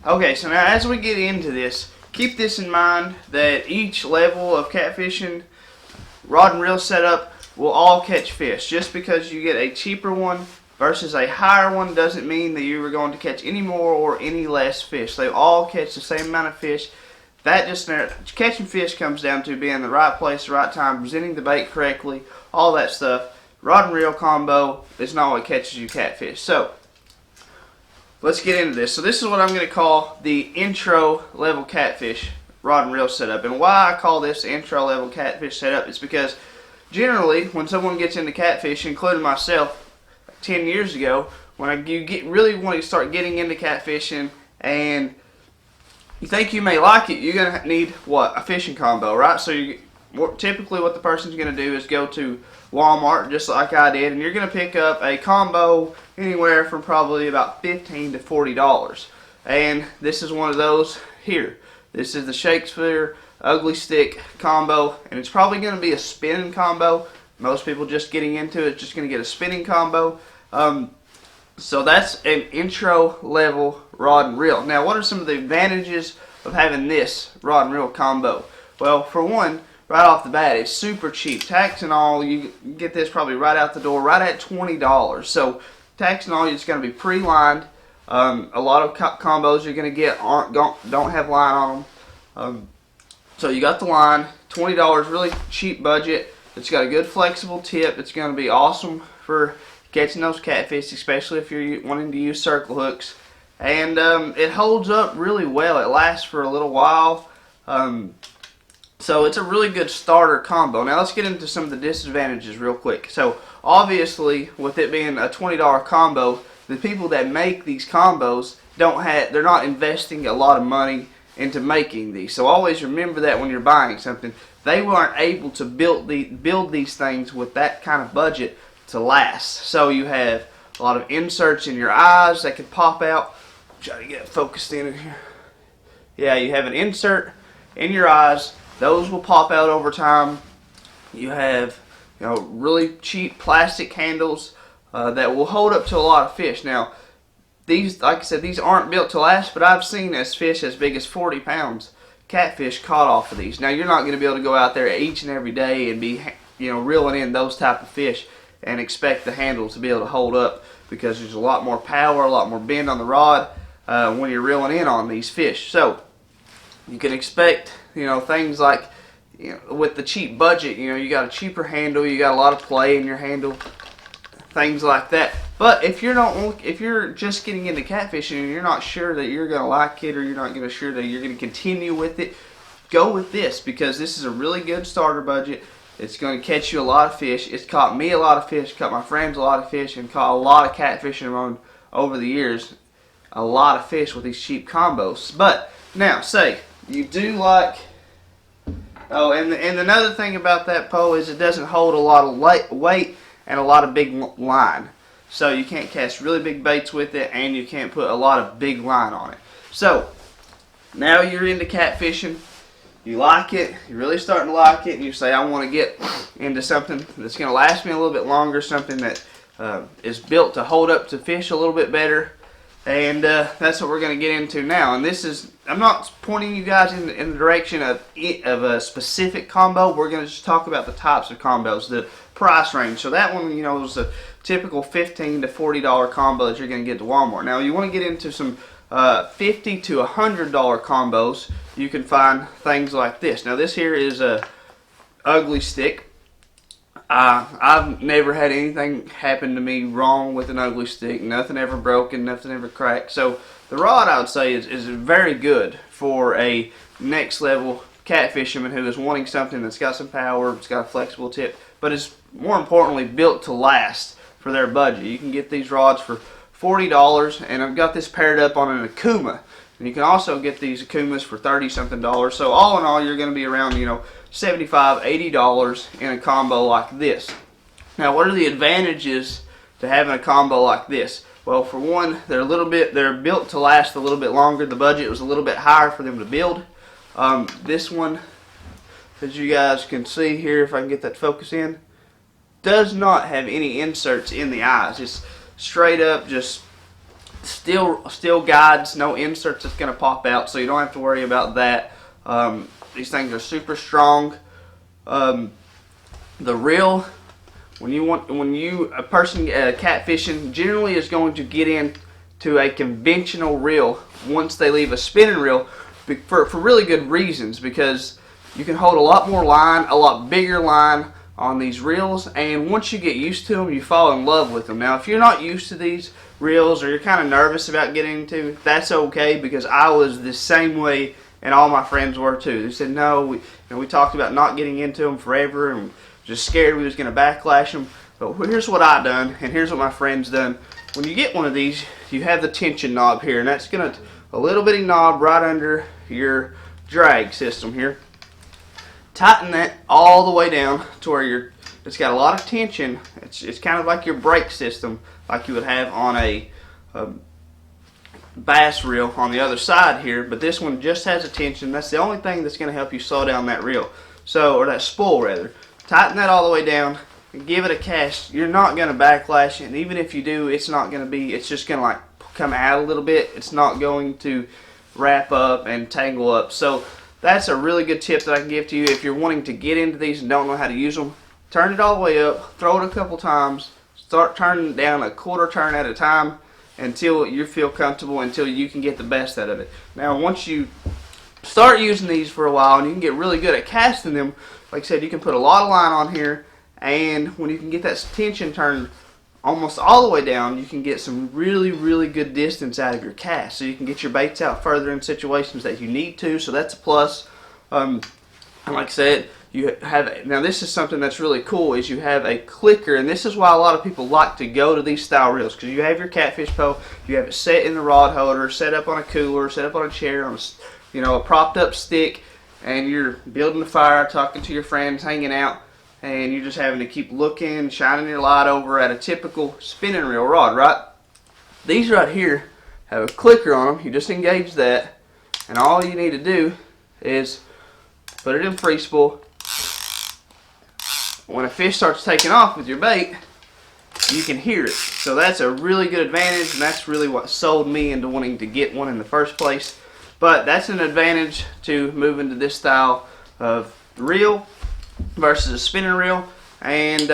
Okay, so now as we get into this, keep this in mind that each level of catfishing rod and reel setup will all catch fish. Just because you get a cheaper one versus a higher one doesn't mean that you are going to catch any more or any less fish. They all catch the same amount of fish. That just catching fish comes down to being in the right place, the right time, presenting the bait correctly, all that stuff. Rod and reel combo is not what catches you catfish. So let's get into this. So this is what I'm going to call the intro level catfish rod and reel setup. And why I call this intro level catfish setup is because generally when someone gets into catfishing, including myself 10 years ago, when you really want to start getting into catfishing and you think you may like it, you're going to need what? A fishing combo, right? So typically what the person's going to do is go to Walmart, just like I did, and you're going to pick up a combo anywhere from probably about $15 to $40. And this is one of those here. This is the Shakespeare Ugly Stik combo, and it's probably going to be a spinning combo. Most people just getting into it just going to get a spinning combo. So that's an intro level rod and reel. Now, what are some of the advantages of having this rod and reel combo? Well, for one, right off the bat, it's super cheap. Tax and all, you get this probably right out the door, right at $20. So tax and all, it's going to be pre-lined. A lot of combos you're going to get don't have line on them. So you got the line, $20, really cheap budget. It's got a good flexible tip. It's going to be awesome for catching those catfish, especially if you're wanting to use circle hooks. And it holds up really well. It lasts for a little while. So it's a really good starter combo. Now let's get into some of the disadvantages real quick. So obviously, with it being a $20 combo, the people that make these combos they're not investing a lot of money into making these. So always remember that when you're buying something, they weren't able to build these things with that kind of budget to last. So you have a lot of inserts in your eyes that could pop out. Try to get it focused in here. Yeah, you have an insert in your eyes. Those will pop out over time. You have, really cheap plastic handles that will hold up to a lot of fish. Now, these, like I said, these aren't built to last, but I've seen fish as big as 40 pounds catfish caught off of these. Now, you're not going to be able to go out there each and every day and be, reeling in those type of fish and expect the handle to be able to hold up, because there's a lot more power, a lot more bend on the rod when you're reeling in on these fish. So you can expect, things like, with the cheap budget, you got a cheaper handle, you got a lot of play in your handle, things like that. But if you're just getting into catfishing and you're not sure that you're going to like it, or you're not going to sure that you're going to continue with it, go with this, because this is a really good starter budget. It's going to catch you a lot of fish. It's caught me a lot of fish, caught my friends a lot of fish, and caught a lot of catfishing on over the years. A lot of fish with these cheap combos. But now, say you do like. Oh, and another thing about that pole is it doesn't hold a lot of weight and a lot of big line. So you can't cast really big baits with it, and you can't put a lot of big line on it. So now you're into catfishing. You like it, you're really starting to like it, and you say, I want to get into something that's going to last me a little bit longer, something that is built to hold up to fish a little bit better. And that's what we're going to get into now. And this is, I'm not pointing you guys in the direction of a specific combo. We're going to just talk about the types of combos, the price range. So that one, is a typical $15 to $40 combo that you're going to get at Walmart. Now you want to get into some $50 to $100 combos. You can find things like this. Now this here is a Ugly Stik. I've never had anything happen to me wrong with an Ugly Stik. Nothing ever broken, nothing ever cracked. So the rod, I would say, is very good for a next level catfisherman who is wanting something that's got some power, it's got a flexible tip, but is more importantly built to last for their budget. You can get these rods for $40, and I've got this paired up on an Akuma. And you can also get these Akumas for $30-something. So all in all, you're going to be around, $75, $80 in a combo like this. Now, what are the advantages to having a combo like this? Well, for one, they're built to last a little bit longer. The budget was a little bit higher for them to build. This one, as you guys can see here, if I can get that focus in, does not have any inserts in the eyes. It's straight up just Steel guides, no inserts that's going to pop out, so you don't have to worry about that. These things are super strong. The reel, a person catfishing generally is going to get into a conventional reel once they leave a spinning reel for really good reasons, because you can hold a lot more line, a lot bigger line on these reels, and once you get used to them, you fall in love with them. Now, if you're not used to these reels, or you're kind of nervous about getting into, that's okay, because I was the same way, and all my friends were too. They said no, we talked about not getting into them forever, and just scared we was going to backlash them. But here's what I done, and here's what my friends done. When you get one of these, you have the tension knob here, and that's a little bitty knob right under your drag system here. Tighten that all the way down to where it's got a lot of tension. It's kind of like your brake system, like you would have on a bass reel on the other side here, but this one just has a tension. That's the only thing that's going to help you slow down that reel, or that spool rather. Tighten that all the way down and give it a cast. You're not going to backlash it, and even if you do, it's not going to be. It's just going to like come out a little bit. It's not going to wrap up and tangle up. So that's a really good tip that I can give to you if you're wanting to get into these and don't know how to use them. Turn it all the way up, throw it a couple times, start turning it down a quarter turn at a time until you feel comfortable, until you can get the best out of it. Now, once you start using these for a while and you can get really good at casting them, like I said, you can put a lot of line on here, and when you can get that tension turned almost all the way down, you can get some really, really good distance out of your cast. So you can get your baits out further in situations that you need to, so that's a plus. And like I said, now this is something that's really cool, is you have a clicker, and this is why a lot of people like to go to these style reels, because you have your catfish pole, you have it set in the rod holder, set up on a cooler, set up on a chair, on a propped up stick, and you're building a fire, talking to your friends, hanging out, and you're just having to keep looking, shining your light over at a typical spinning reel rod, right? These right here have a clicker on them. You just engage that, and all you need to do is put it in free spool. When a fish starts taking off with your bait, you can hear it. So that's a really good advantage, and that's really what sold me into wanting to get one in the first place. But that's an advantage to move into this style of reel versus a spinning reel. And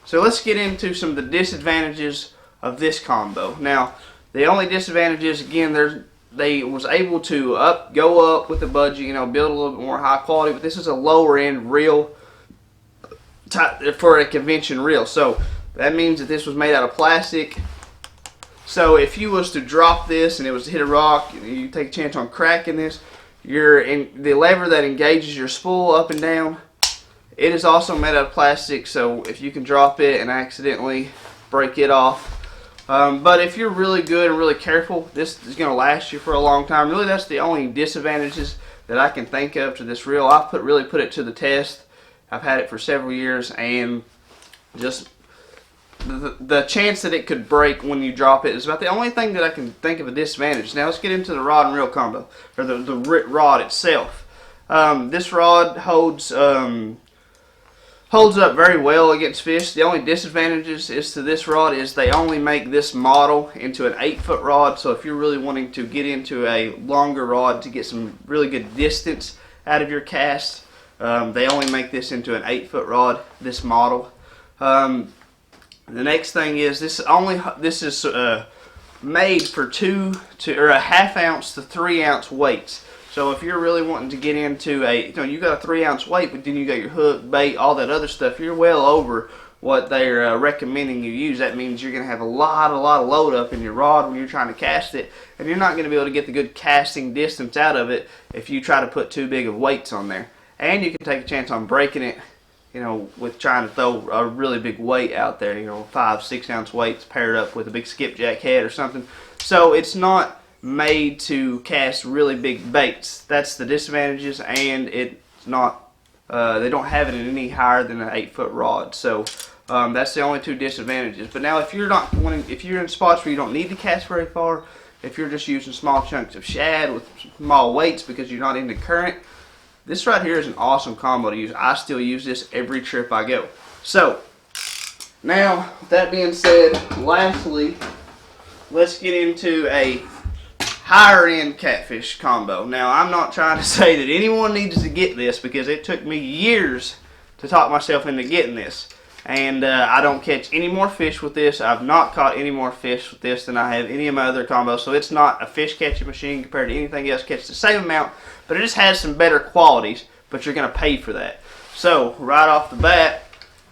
so let's get into some of the disadvantages of this combo. Now, the only disadvantages, again, they was able to go up with the budget, build a little bit more high quality, but this is a lower end reel for a convention reel. So that means that this was made out of plastic. So if you was to drop this and it was to hit a rock, you take a chance on cracking this. The lever that engages your spool up and down, it is also made out of plastic, so if you can drop it and accidentally break it off. But if you're really good and really careful, this is going to last you for a long time. Really, that's the only disadvantages that I can think of to this reel. I've really put it to the test. I've had it for several years, and just the chance that it could break when you drop it is about the only thing that I can think of a disadvantage. Now let's get into the rod and reel combo, or the rod itself. This rod holds up very well against fish. The only disadvantages is to this rod is they only make this model into an 8-foot rod. So if you're really wanting to get into a longer rod to get some really good distance out of your cast, they only make this into an 8-foot rod, this model. The next thing is this is made for a half ounce to 3 ounce weights. So if you're really wanting to get into you got a 3 ounce weight, but then you got your hook, bait, all that other stuff, you're well over what they're recommending you use. That means you're going to have a lot of load up in your rod when you're trying to cast it, and you're not going to be able to get the good casting distance out of it if you try to put too big of weights on there. And you can take a chance on breaking it, with trying to throw a really big weight out there, 5-6 ounce weights paired up with a big skipjack head or something. So it's not made to cast really big baits. That's the disadvantages, and it's not. They don't have it in any higher than an 8-foot rod. So that's the only two disadvantages. But now, if you're in spots where you don't need to cast very far, if you're just using small chunks of shad with small weights because you're not into current, this right here is an awesome combo to use. I still use this every trip I go. So, now, with that being said, lastly, let's get into a higher end catfish combo. Now, I'm not trying to say that anyone needs to get this, because it took me years to talk myself into getting this. And I don't catch any more fish with this. I've not caught any more fish with this than I have any of my other combos. So it's not a fish catching machine compared to anything else. Catches the same amount, but it just has some better qualities, but you're going to pay for that. So right off the bat,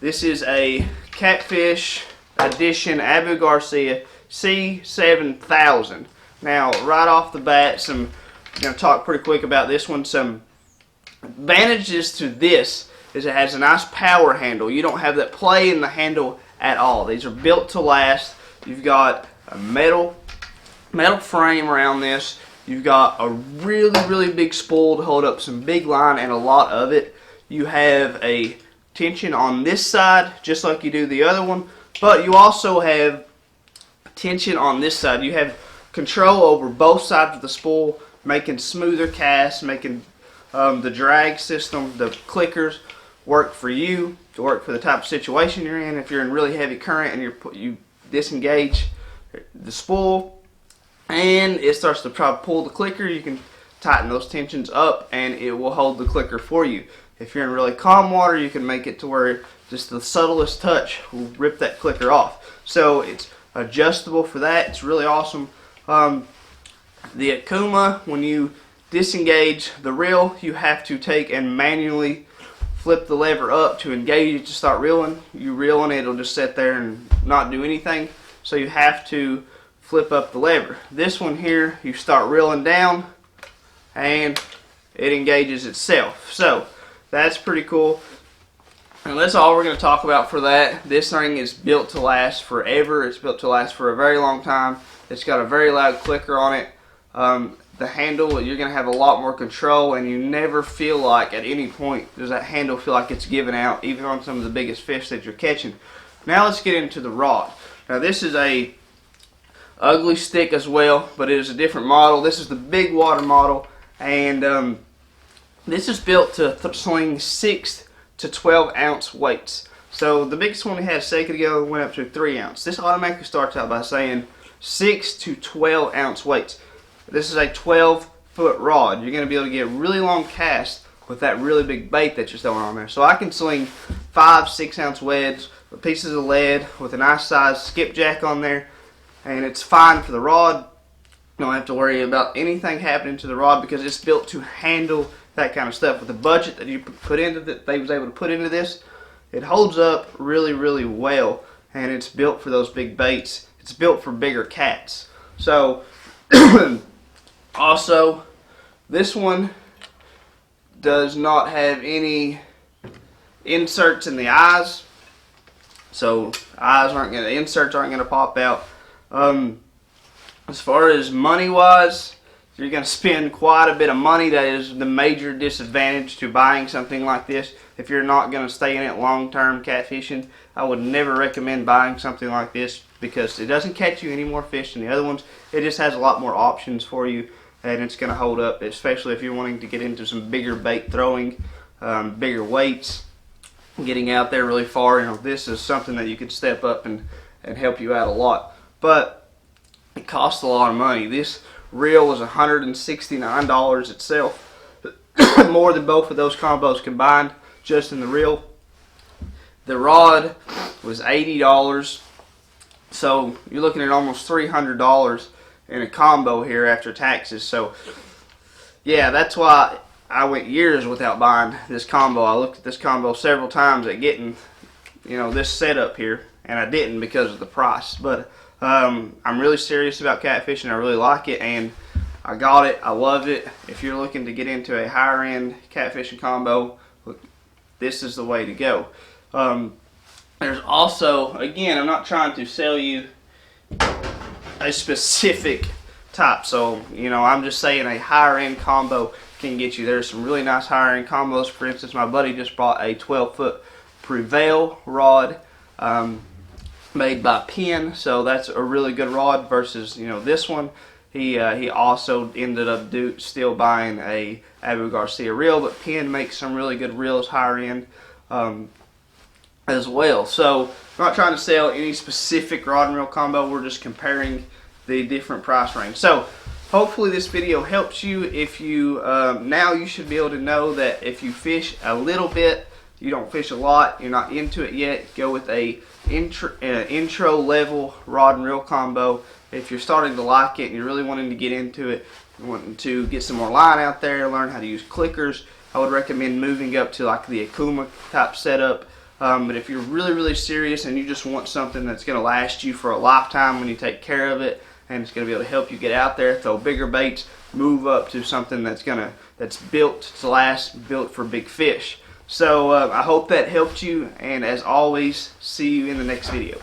this is a Catfish Edition Abu Garcia C7000. Now, right off the bat, I'm going to talk pretty quick about this one. Some advantages to this is it has a nice power handle. You don't have that play in the handle at all. These are built to last. You've got a metal frame around this. You've got a really big spool to hold up some big line, and a lot of it. You have a tension on this side, just like you do the other one, but you also have tension on this side. You have control over both sides of the spool, making smoother casts, making the drag system, the clickers, work for you, to work for the type of situation you're in. If you're in really heavy current and you disengage the spool and it starts to try to pull the clicker, you can tighten those tensions up and it will hold the clicker for you. If you're in really calm water, you can make it to where just the subtlest touch will rip that clicker off. So it's adjustable for that. It's really awesome. The Okuma, when you disengage the reel, you have to take and manually flip the lever up to engage it to start reeling. You reel and it'll just sit there and not do anything. So you have to flip up the lever. This one here, you start reeling down and it engages itself. So that's pretty cool. And that's all we're going to talk about for that. This thing is built to last forever. It's built to last for a very long time. It's got a very loud clicker on it. The handle, you're going to have a lot more control, and you never feel like at any point does that handle feel like it's giving out, even on some of the biggest fish that you're catching. Now let's get into the rod. Now this is a ugly stick as well, but it is a different model. This is the big water model, and this is built to sling 6 to 12 ounce weights. So the biggest one we had a second ago went up to 3 ounce. This automatically starts out by saying 6 to 12 ounce weights. This is a 12-foot rod. You're going to be able to get really long casts with that really big bait that you're throwing on there. So I can sling 5-6 ounce wedge with pieces of lead with a nice size skipjack on there, and it's fine for the rod. You don't have to worry about anything happening to the rod because it's built to handle that kind of stuff. With the budget that you put into that, they was able to put into this, it holds up really well, and it's built for those big baits. It's built for bigger cats. So also, this one does not have any inserts in the eyes, so inserts aren't gonna pop out. As far as money wise, you're gonna spend quite a bit of money. That is the major disadvantage to buying something like this. If you're not gonna stay in it long term catfishing, I would never recommend buying something like this because it doesn't catch you any more fish than the other ones. It just has a lot more options for you, and it's going to hold up, especially if you're wanting to get into some bigger bait throwing, bigger weights, getting out there really far. You know, this is something that you could step up and help you out a lot. But it costs a lot of money. This reel was $169 itself, more than both of those combos combined, just in the reel. The rod was $80, so you're looking at almost $300 in a combo here after taxes. So yeah, that's why I went years without buying this combo. I looked at this combo several times at getting, you know, this setup here, and I didn't because of the price. But I'm really serious about catfishing. I really like it, and I got it. I love it. If you're looking to get into a higher end catfishing combo, look, this is the way to go. There's also, again, I'm not trying to sell you a specific type, so you know, I'm just saying a higher end combo can get you. There's some really nice higher end combos. For instance, my buddy just bought a 12-foot Prevail rod made by Penn, so that's a really good rod versus, you know, this one. He also ended up still buying a Abu Garcia reel, but Penn makes some really good reels higher end as well. So I'm not trying to sell any specific rod and reel combo. We're just comparing the different price range. So hopefully this video helps you. If you now you should be able to know that if you fish a little bit, you don't fish a lot, you're not into it yet, go with a intro level rod and reel combo. If you're starting to like it and you're really wanting to get into it, wanting to get some more line out there, learn how to use clickers, I would recommend moving up to like the Okuma type setup. But if you're really serious and you just want something that's going to last you for a lifetime when you take care of it, and it's going to be able to help you get out there, throw bigger baits, move up to something that's built to last, built for big fish. So I hope that helped you, and as always, see you in the next video.